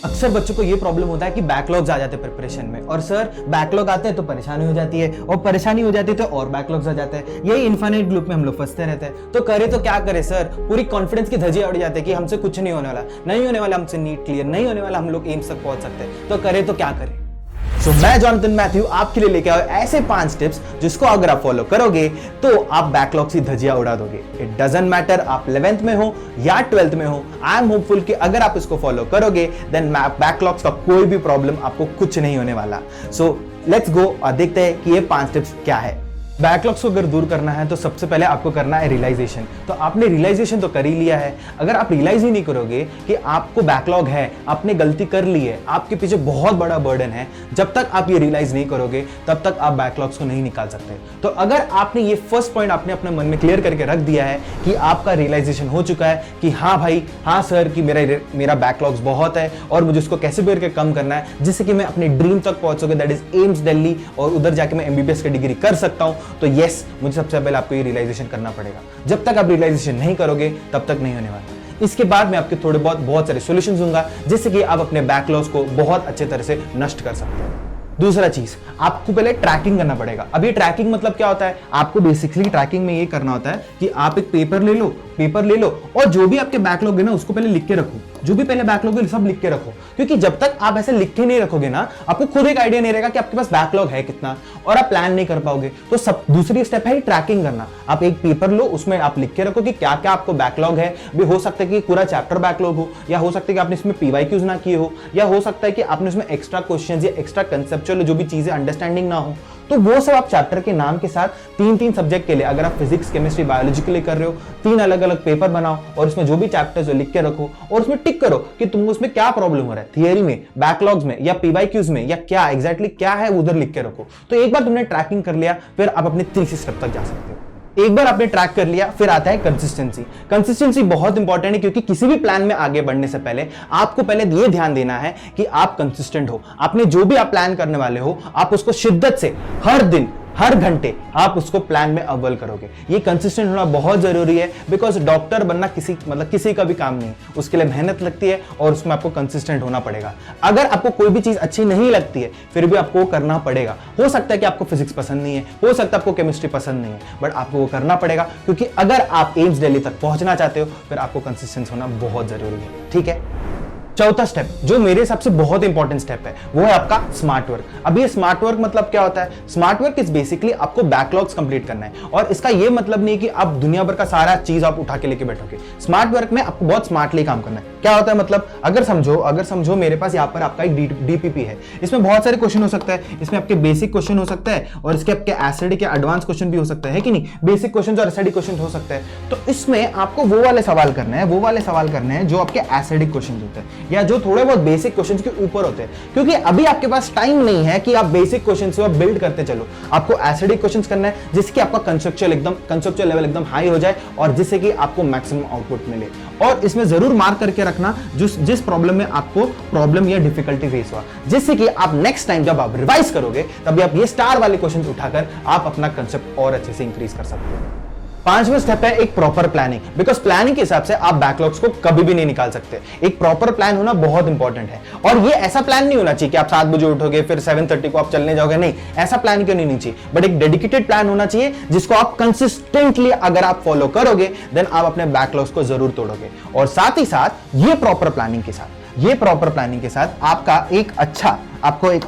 अक्सर बच्चों को ये प्रॉब्लम होता है कि बैकलॉग्स आ जाते हैं प्रिपरेशन में, और सर बैकलॉग आते हैं तो परेशानी हो जाती है, और परेशानी हो जाती है तो और बैकलॉग्स आ जाते हैं। यही इनफाइनाइट लूप में हम लोग फंसते रहते हैं। तो करे तो क्या करे सर, पूरी कॉन्फिडेंस की धज्जियां उड़ जाती है कि हमसे कुछ नहीं होने वाला, नहीं होने वाला हमसे नीट क्लियर, नहीं होने वाला हम लोग एम्स तक पहुंच सकते हैं। तो करे तो क्या करे। तो मैं जॉनथन मैथ्यू आपके लिए लेके आया ऐसे 5 टिप्स जिसको अगर आप फॉलो करोगे तो आप बैकलॉग की धज्जियां उड़ा दोगे। इट डजंट मैटर आप 11th में हो या 12th में हो, आई एम होपफुल कि अगर आप इसको फॉलो करोगे देन बैकलॉग्स का कोई भी प्रॉब्लम आपको कुछ नहीं होने वाला। सो लेट्स गो और देखते हैं कि ये 5 टिप्स क्या है। बैकलॉग्स को अगर दूर करना है तो सबसे पहले आपको करना है रियलाइजेशन। तो आपने रियलाइजेशन तो कर ही लिया है, अगर आप रियलाइज ही नहीं करोगे कि आपको बैकलॉग है, आपने गलती कर ली है, आपके पीछे बहुत बड़ा बर्डन है, जब तक आप ये रियलाइज नहीं करोगे तब तक आप बैकलॉग्स को नहीं निकाल सकते। तो अगर आपने ये फर्स्ट पॉइंट आपने अपने मन में क्लियर करके रख दिया है कि आपका रियलाइजेशन हो चुका है कि हाँ भाई, हाँ सर, कि मेरा बैकलॉग्स बहुत है और मुझे उसको कैसे भी करके कम करना है जिससे कि मैं अपने ड्रीम तक पहुंच सके, दैट इज एम्स दिल्ली, और उधर जाके मैं एमबीबीएस की डिग्री कर सकता हूं, तो यस, मुझे सबसे पहले आपको ये रियलाइजेशन करना पड़ेगा। जब तक आप रियलाइजेशन नहीं करोगे तब तक नहीं होने वाला। इसके बाद मैं आपके थोड़े बहुत सारे सॉल्यूशंस दूंगा जिससे कि आप अपने बैकलॉग्स को बहुत अच्छे तरह से नष्ट कर सकते हो। दूसरा चीज, आपको पहले ट्रैकिंग करना पड़ेगा। अब ये ट्रैकिंग मतलब क्या होता है, आपको बेसिकली ट्रैकिंग में ये करना होता है कि आप एक पेपर ले लो और जो भी आपके बैकलॉग है ना उसको पहले लिख के रखो। जो भी पहले बैकलॉग है सब लिख के रखो, क्योंकि जब तक आप ऐसे लिख के नहीं रखोगे ना, आपको खुद एक आइडिया नहीं रहेगा कि आपके पास बैकलॉग है कितना, और आप प्लान नहीं कर पाओगे। तो सब दूसरी स्टेप है ट्रैकिंग करना। आप एक पेपर लो, उसमें आप लिख के रखो कि क्या क्या आपको बैकलॉग है। भी हो सकता है कि पूरा चैप्टर बैकलॉग हो, या हो सकता है कि आपने इसमें पीवाईक्यूज ना किए हो, या हो सकता है कि आपने इसमें एक्स्ट्रा क्वेश्चंस या एक्स्ट्रा कंसेप्चुअल जो भी चीजें अंडरस्टैंडिंग ना हो। तो वो सब आप चैप्टर के नाम के साथ 3-3 सब्जेक्ट के लिए, अगर आप फिजिक्स, केमिस्ट्री, बायोलॉजी के लिए कर रहे हो, 3 अलग अलग पेपर बनाओ और उसमें जो भी चैप्टर्स लिख के रखो और उसमें टिक करो कि तुम उसमें क्या प्रॉब्लम हो रहा है, थियरी में, बैकलॉग्स में या पीवाईक्यूज में, या क्या एग्जैक्टली क्या है उधर लिख के रखो। तो एक बार तुमने ट्रैकिंग कर लिया, फिर आप अपने तीसरे स्टेप तक जा सकते हो। एक बार आपने ट्रैक कर लिया, फिर आता है कंसिस्टेंसी। कंसिस्टेंसी बहुत इंपॉर्टेंट है, क्योंकि किसी भी प्लान में आगे बढ़ने से पहले आपको पहले ये ध्यान देना है कि आप कंसिस्टेंट हो। आपने जो भी आप प्लान करने वाले हो, आप उसको शिद्दत से हर दिन, हर घंटे आप उसको प्लान में अव्वल करोगे। ये कंसिस्टेंट होना बहुत जरूरी है, बिकॉज डॉक्टर बनना किसी का भी काम नहीं, उसके लिए मेहनत लगती है और उसमें आपको कंसिस्टेंट होना पड़ेगा। अगर आपको कोई भी चीज अच्छी नहीं लगती है फिर भी आपको करना पड़ेगा। हो सकता है कि आपको फिजिक्स पसंद नहीं है, हो सकता है आपको केमिस्ट्री पसंद नहीं है, बट आपको वो करना पड़ेगा, क्योंकि अगर आप एम्स दिल्ली तक पहुंचना चाहते हो फिर आपको कंसिस्टेंट होना बहुत जरूरी है। ठीक है। चौथा स्टेप जो मेरे हिसाब से बहुत इंपॉर्टेंट स्टेप है वो है आपका स्मार्ट वर्क। अब ये स्मार्ट वर्क मतलब क्या होता है? स्मार्ट वर्क इज बेसिकली आपको बैकलॉग्स कंप्लीट करना है, और इसका ये मतलब नहीं कि आप दुनिया भर का सारा चीज आप उठा के लेके बैठोगे। स्मार्ट वर्क में आपको बहुत स्मार्टली काम करना है। क्या होता है मतलब, अगर समझो मेरे पास यहाँ पर आपका एक डीपीपी है, इसमें बहुत सारे क्वेश्चन हो सकता है, इसमें आपके बेसिक क्वेश्चन हो सकता है और इसके आपके एसिडिक या एडवांस क्वेश्चन भी हो सकता है कि नहीं? बेसिक क्वेश्चन और एसिडिक क्वेश्चन हो सकता है। तो इसमें आपको वो वाले सवाल करने हैं जो आपके एसिडिक क्वेश्चन होते हैं या जो थोड़े बहुत बेसिक क्वेश्चंस के ऊपर होते हैं, क्योंकि अभी आपके पास टाइम नहीं है कि आप बेसिक क्वेश्चंस को बिल्ड करते चलो। आपको एसिडिक क्वेश्चंस करना है जिसके आपका कंसेप्चुअल लेवल एकदम हाई हो जाए और जिससे कि आपको मैक्सिमम आउटपुट मिले। और इसमें जरूर मार्क करके रखना जिस प्रॉब्लम में आपको प्रॉब्लम या डिफिकल्टी फेस हुआ, जिससे कि आप नेक्स्ट टाइम जब आप रिवाइज करोगे तभी आप ये स्टार वाले क्वेश्चंस उठाकर आप अपना कंसेप्ट और अच्छे से इंक्रीज कर सकते हो। 5वां स्टेप है एक प्रॉपर प्लानिंग, बिकॉज प्लानिंग के हिसाब से आप बैकलॉग्स को कभी भी नहीं निकाल सकते। एक प्रॉपर प्लान होना बहुत इंपॉर्टेंट है, और ये ऐसा प्लान नहीं होना चाहिए कि आप 7 बजे उठोगे फिर 7:30 को आप चलने जाओगे, नहीं, ऐसा प्लान क्यों नहीं चाहिए। बट एक डेडिकेटेड प्लान होना चाहिए जिसको आप कंसिस्टेंटली अगर आप फॉलो करोगे देन आप अपने बैकलॉग्स को जरूर तोड़ोगे। और साथ ही साथ ये प्रॉपर प्लानिंग के साथ आपका एक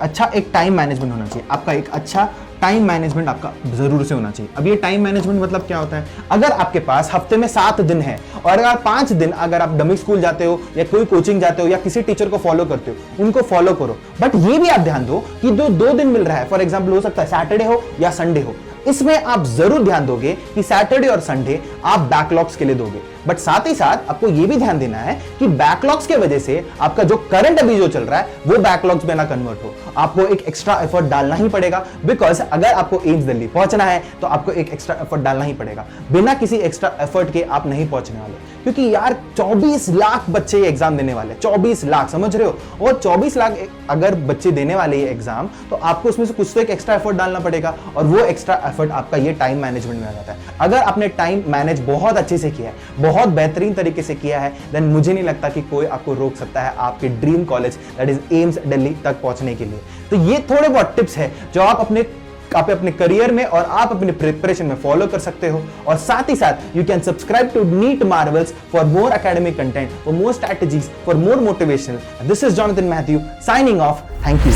अच्छा टाइम मैनेजमेंट होना चाहिए। आपका एक अच्छा टाइम मैनेजमेंट आपका जरूर से होना चाहिए। अब ये टाइम मैनेजमेंट मतलब क्या होता है? अगर आपके पास हफ्ते में 7 दिन है और अगर 5 दिन अगर आप डमी स्कूल जाते हो या कोई कोचिंग जाते हो या किसी टीचर को फॉलो करते हो, उनको फॉलो करो। बट ये भी आप ध्यान दो कि 2 दिन मिल रहा है, फॉर एग्जाम्पल हो सकता है सैटरडे हो या संडे हो, इसमें आप जरूर ध्यान दोगे कि सैटरडे और संडे आप बैकलॉग्स के लिए दोगे। बट साथ ही साथ आपको यह भी ध्यान देना है कि बैकलॉग्स के वजह से आपका जो करंट अभी जो चल रहा है वो बैकलॉग्स में ना कन्वर्ट हो। आपको एक एक्स्ट्रा एफर्ट डालना ही पड़ेगा, बिकॉज अगर आपको एम्स दिल्ली पहुंचना है तो आपको एक एक्स्ट्रा एफर्ट डालना ही पड़ेगा। बिना किसी एक्स्ट्रा एफर्ट के आप नहीं पहुंचने वाले, क्योंकि यार 24 लाख बच्चे ये एग्जाम देने वाले हैं, 24 लाख, समझ रहे हो? और 24 लाख अगर बच्चे देने वाले ये एग्जाम, तो आपको उसमें से कुछ तो एक एक्स्ट्रा एफर्ट डालना पड़ेगा, और वो एक्स्ट्रा एफर्ट आपका ये टाइम मैनेजमेंट में आ जाता है। अगर आपने टाइम मैनेज बहुत अच्छे से किया है, बहुत बेहतरीन तरीके से किया है, देन मुझे नहीं लगता कि कोई आपको रोक सकता है आपके dream college that is AIIMS Delhi तक पहुंचने के लिए। तो ये थोड़े बहुत टिप्स है जो आप अपने करियर में और आप अपने प्रिपरेशन में फॉलो कर सकते हो। और साथ ही साथ you can subscribe to Neat Marvels for more academic content, for more strategies, for more motivational. This is Jonathan Matthew signing off. Thank you.